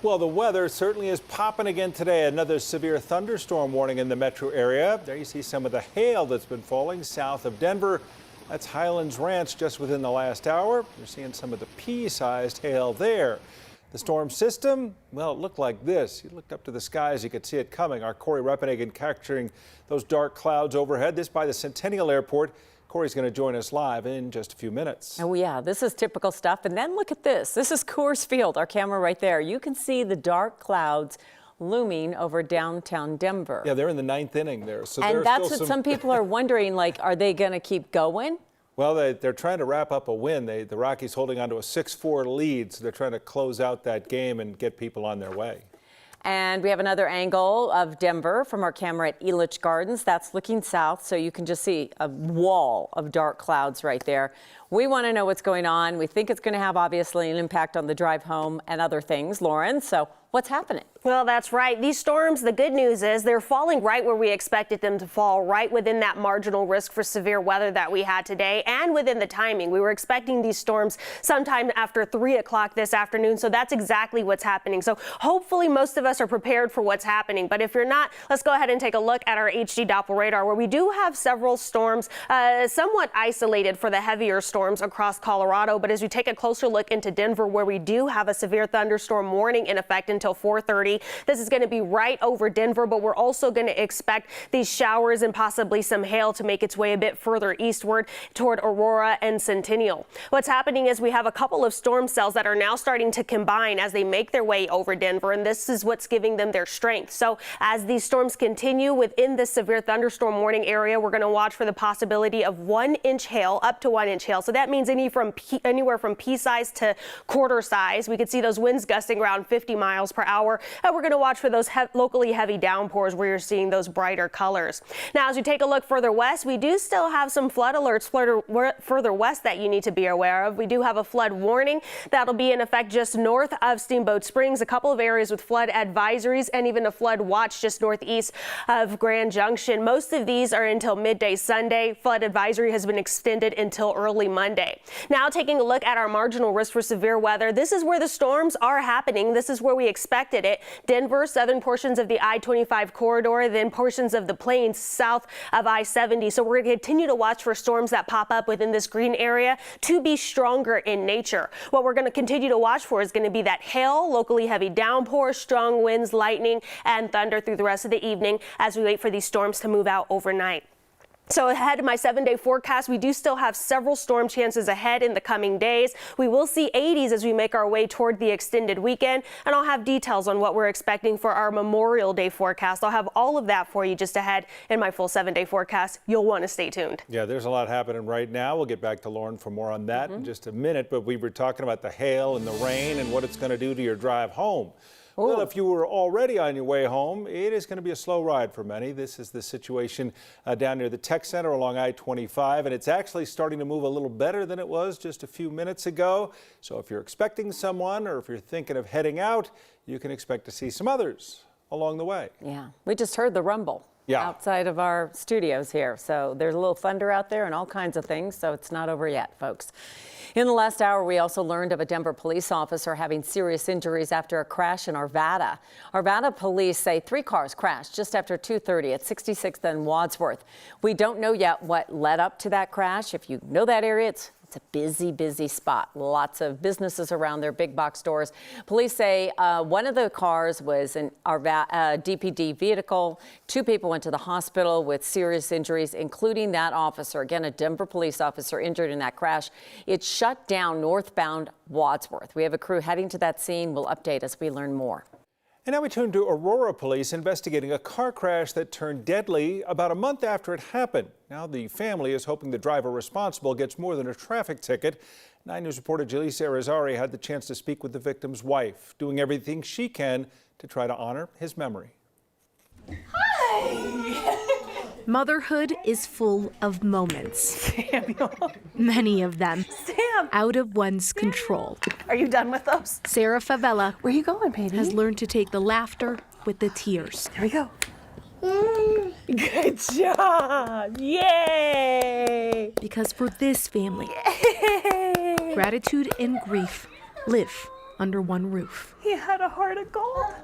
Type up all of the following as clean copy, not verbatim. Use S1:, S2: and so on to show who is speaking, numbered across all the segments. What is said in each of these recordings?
S1: Well, the weather certainly is popping again today. Another severe thunderstorm warning in the metro area. There you see some of the hail that's been falling south of Denver. That's Highlands Ranch just within the last hour. You're seeing some of the pea-sized hail there. The storm system, well, it looked like this. You looked up to the skies, you could see it coming. Our Corey Reppenhagen capturing those dark clouds overhead. This by the Centennial Airport. Corey's going to join us live in just a few minutes.
S2: Oh, yeah, this is typical stuff. And then look at this. This is Coors Field, our camera right there. You can see the dark clouds looming over downtown Denver.
S1: Yeah, they're in the ninth inning there. So
S2: and that's what some people are wondering, like, are they going to keep going?
S1: Well, they're trying to wrap up a win. The Rockies holding on to a 6-4 lead, so they're trying to close out that game and get people on their way.
S2: And we have another angle of Denver from our camera at Elitch Gardens. That's looking south, so you can just see a wall of dark clouds right there. We want to know what's going on. We think it's going to have, obviously, an impact on the drive home and other things. Lauren, so what's happening?
S3: Well, that's right. These storms, the good news is they're falling right where we expected them to fall, right within that marginal risk for severe weather that we had today and within the timing. We were expecting these storms sometime after 3 o'clock this afternoon, so that's exactly what's happening. So hopefully most of us are prepared for what's happening. But if you're not, let's go ahead and take a look at our HD Doppler radar, where we do have several storms somewhat isolated for the heavier storms across Colorado. But as we take a closer look into Denver, where we do have a severe thunderstorm warning in effect until 4:30, this is going to be right over Denver, but we're also going to expect these showers and possibly some hail to make its way a bit further eastward toward Aurora and Centennial. What's happening is we have a couple of storm cells that are now starting to combine as they make their way over Denver, and this is what's giving them their strength. So as these storms continue within the severe thunderstorm warning area, we're going to watch for the possibility of 1-inch hail, up to 1-inch hail. So that means anywhere from pea-size to quarter size. We could see those winds gusting around 50 miles per hour. And we're going to watch for those locally heavy downpours where you're seeing those brighter colors. Now, as we take a look further west, we do still have some flood alerts further west that you need to be aware of. We do have a flood warning that'll be in effect just north of Steamboat Springs, a couple of areas with flood advisories, and even a flood watch just northeast of Grand Junction. Most of these are until midday Sunday. Flood advisory has been extended until early Monday. Now, taking a look at our marginal risk for severe weather, this is where the storms are happening. This is where we expected it. Denver, southern portions of the I-25 corridor, then portions of the plains south of I-70. So we're going to continue to watch for storms that pop up within this green area to be stronger in nature. What we're going to continue to watch for is going to be that hail, locally heavy downpours, strong winds, lightning, and thunder through the rest of the evening as we wait for these storms to move out overnight. So ahead of my 7-day forecast, we do still have several storm chances ahead in the coming days. We will see 80s as we make our way toward the extended weekend, and I'll have details on what we're expecting for our Memorial Day forecast. I'll have all of that for you just ahead in my full 7-day forecast. You'll want to stay tuned.
S1: Yeah, there's a lot happening right now. We'll get back to Lauren for more on that in just a minute, but we were talking about the hail and the rain and what it's going to do to your drive home. Well, if you were already on your way home, it is going to be a slow ride for many. This is the situation down near the Tech Center along I-25, and it's actually starting to move a little better than it was just a few minutes ago. So if you're expecting someone or if you're thinking of heading out, you can expect to see some others along the way.
S2: Yeah, we just heard the rumble outside of our studios here. So there's a little thunder out there and all kinds of things. So it's not over yet, folks. In the last hour, we also learned of a Denver police officer having serious injuries after a crash in Arvada. Arvada police say 3 cars crashed just after 2:30 at 66th and Wadsworth. We don't know yet what led up to that crash. If you know that area, it's a busy, busy spot. Lots of businesses around there, big box stores. Police say one of the cars was an DPD vehicle. 2 people went to the hospital with serious injuries, including that officer. Again, a Denver police officer injured in that crash. It shut down northbound Wadsworth. We have a crew heading to that scene. We'll update as we learn more.
S1: And now we turn to Aurora police investigating a car crash that turned deadly about a month after it happened. Now the family is hoping the driver responsible gets more than a traffic ticket. 9 News reporter Jaleesa Arizari had the chance to speak with the victim's wife, doing everything she can to try to honor his memory.
S4: Hi! Motherhood is full of moments.
S3: Samuel.
S4: Many of them
S3: Sam.
S4: out of one's control.
S3: Are you done with those?
S4: Sarah Favela
S3: Where are you going, baby?
S4: has learned to take the laughter with the tears.
S3: Here we go. Good job. Yay!
S4: Because for this family, gratitude and grief live under one roof.
S5: He had a heart of gold.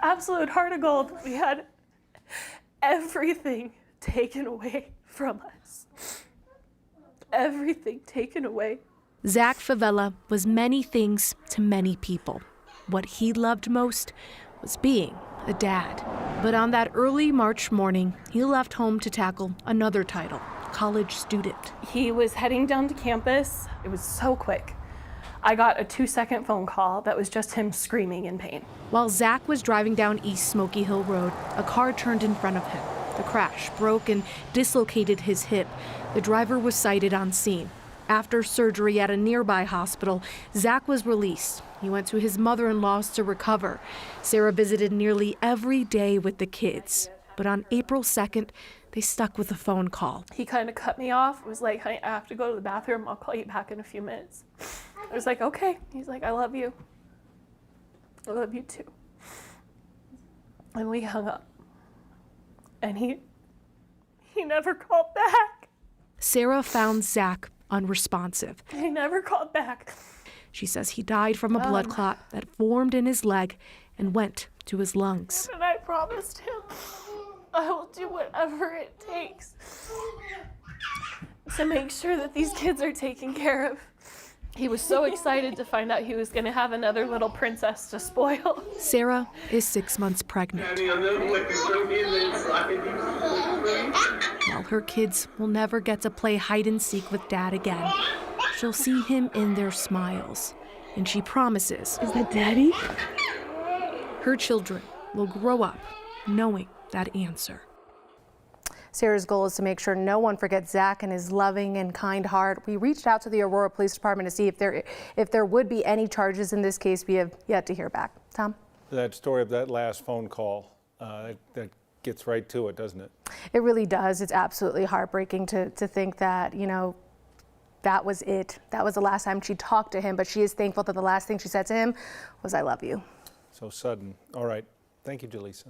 S5: Absolute heart of gold. We had everything taken away from us. Everything taken away.
S4: Zach Favela was many things to many people. What he loved most was being a dad. But on that early March morning, he left home to tackle another title, college student.
S5: He was heading down to campus. It was so quick. I got a 2-second phone call that was just him screaming in pain.
S4: While Zach was driving down East Smoky Hill Road, a car turned in front of him. The crash broke and dislocated his hip. The driver was cited on scene. After surgery at a nearby hospital, Zach was released. He went to his mother-in-law's to recover. Sarah visited nearly every day with the kids. But on April 2nd, they stuck with a phone call.
S5: He kind of cut me off, was like, honey, I have to go to the bathroom. I'll call you back in a few minutes. I was like, okay. He's like, I love you. I love you too. And we hung up. And he never called back.
S4: Sarah found Zach unresponsive.
S5: He never called back.
S4: She says he died from a blood clot that formed in his leg and went to his lungs.
S5: And I promised him I will do whatever it takes to make sure that these kids are taken care of. He was so excited to find out he was going to have another little princess to spoil.
S4: Sarah is 6 months pregnant. While her kids will never get to play hide and seek with Dad again, she'll see him in their smiles. And she promises,
S5: Is that Daddy?
S4: her children will grow up knowing that answer.
S6: Sarah's goal is to make sure no one forgets Zach and his loving and kind heart. We reached out to the Aurora Police Department to see if there would be any charges in this case. We have yet to hear back. Tom?
S1: That story of that last phone call, that gets right to it, doesn't it?
S6: It really does. It's absolutely heartbreaking to think that, you know, that was it. That was the last time she talked to him, but she is thankful that the last thing she said to him was, I love you.
S1: So sudden. All right. Thank you, Jaleesa.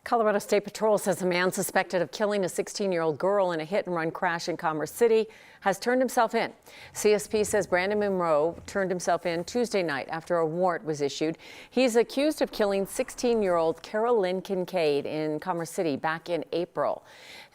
S2: Colorado State Patrol says a man suspected of killing a 16-year-old girl in a hit-and-run crash in Commerce City has turned himself in. CSP says Brandon Monroe turned himself in Tuesday night after a warrant was issued. He's accused of killing 16-year-old Carol Lynn Kincaid in Commerce City back in April.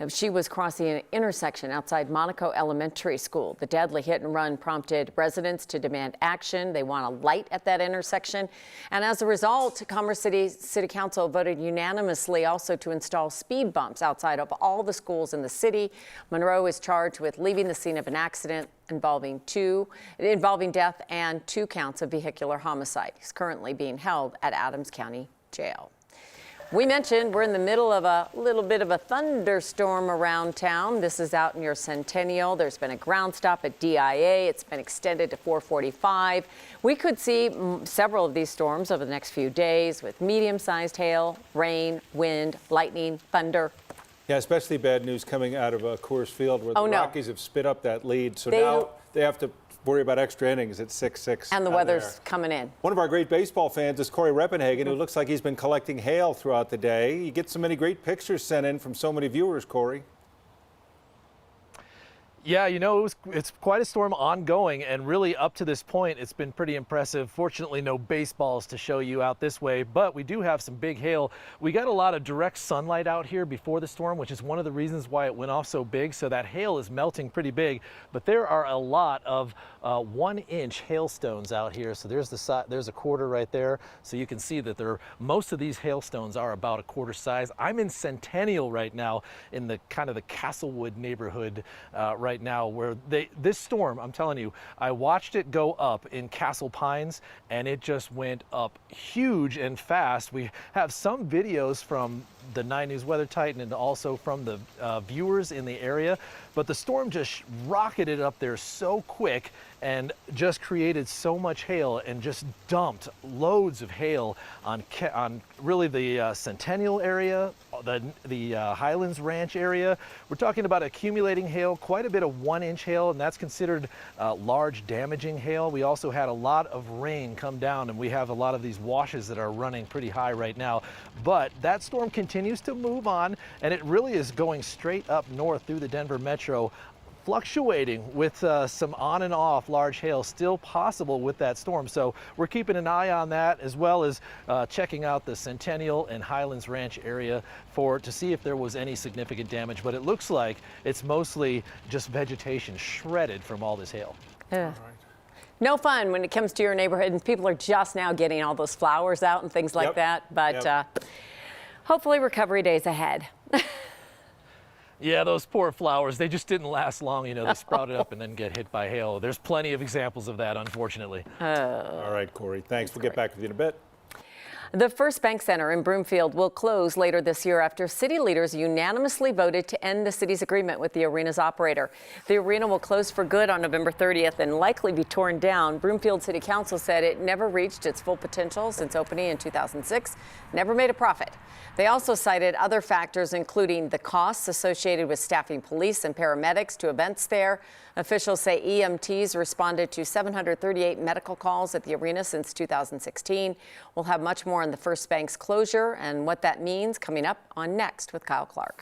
S2: She was crossing an intersection outside Monaco Elementary School. The deadly hit-and-run prompted residents to demand action. They want a light at that intersection. And as a result, Commerce City Council voted unanimously also to install speed bumps outside of all the schools in the city. Monroe is charged with leaving the scene of an accident involving death and 2 counts of vehicular homicide. He's currently being held at Adams County Jail. We mentioned we're in the middle of a little bit of a thunderstorm around town. This is out near Centennial. There's been a ground stop at DIA. It's been extended to 445. We could see several of these storms over the next few days with medium-sized hail, rain, wind, lightning, thunder.
S1: Yeah, especially bad news coming out of Coors Field where the Rockies have spit up that lead. So now they have to worry about extra innings at 6-6.
S2: And the weather's coming in.
S1: One of our great baseball fans is Corey Reppenhagen, who looks like he's been collecting hail throughout the day. You get so many great pictures sent in from so many viewers, Corey.
S7: Yeah, you know, it's quite a storm ongoing, and really up to this point, it's been pretty impressive. Fortunately, no baseballs to show you out this way, but we do have some big hail. We got a lot of direct sunlight out here before the storm, which is one of the reasons why it went off so big. So that hail is melting pretty big, but there are a lot of 1-inch hailstones out here. So there's a quarter right there. So you can see that most of these hailstones are about a quarter size. I'm in Centennial right now in the kind of the Castlewood neighborhood right now, where this storm, I'm telling you, I watched it go up in Castle Pines and it just went up huge and fast. We have some videos from the 9 News Weather Titan and also from the viewers in the area, but the storm just rocketed up there so quick and just created so much hail and just dumped loads of hail on really the Centennial area, the Highlands Ranch area. We're talking about accumulating hail, quite a bit of 1-inch hail, and that's considered large damaging hail. We also had a lot of rain come down, and we have a lot of these washes that are running pretty high right now. But that storm continues to move on, and it really is going straight up north through the Denver metro fluctuating with some on and off large hail still possible with that storm. So we're keeping an eye on that, as well as checking out the Centennial and Highlands Ranch area to see if there was any significant damage. But it looks like it's mostly just vegetation shredded from all this hail.
S2: Yeah. No fun when it comes to your neighborhood, and people are just now getting all those flowers out and things like that. But hopefully recovery days ahead.
S7: Yeah, those poor flowers, they just didn't last long. You know, they sprouted up and then get hit by hail. There's plenty of examples of that, unfortunately.
S1: All right, Corey, thanks. We'll get back with you in a bit.
S2: The First Bank Center in Broomfield will close later this year after city leaders unanimously voted to end the city's agreement with the arena's operator. The arena will close for good on November 30th and likely be torn down. Broomfield City Council said it never reached its full potential since opening in 2006, never made a profit. They also cited other factors, including the costs associated with staffing police and paramedics to events there. Officials say EMTs responded to 738 medical calls at the arena since 2016. We'll have much more on the First Bank's closure and what that means coming up on Next with Kyle Clark.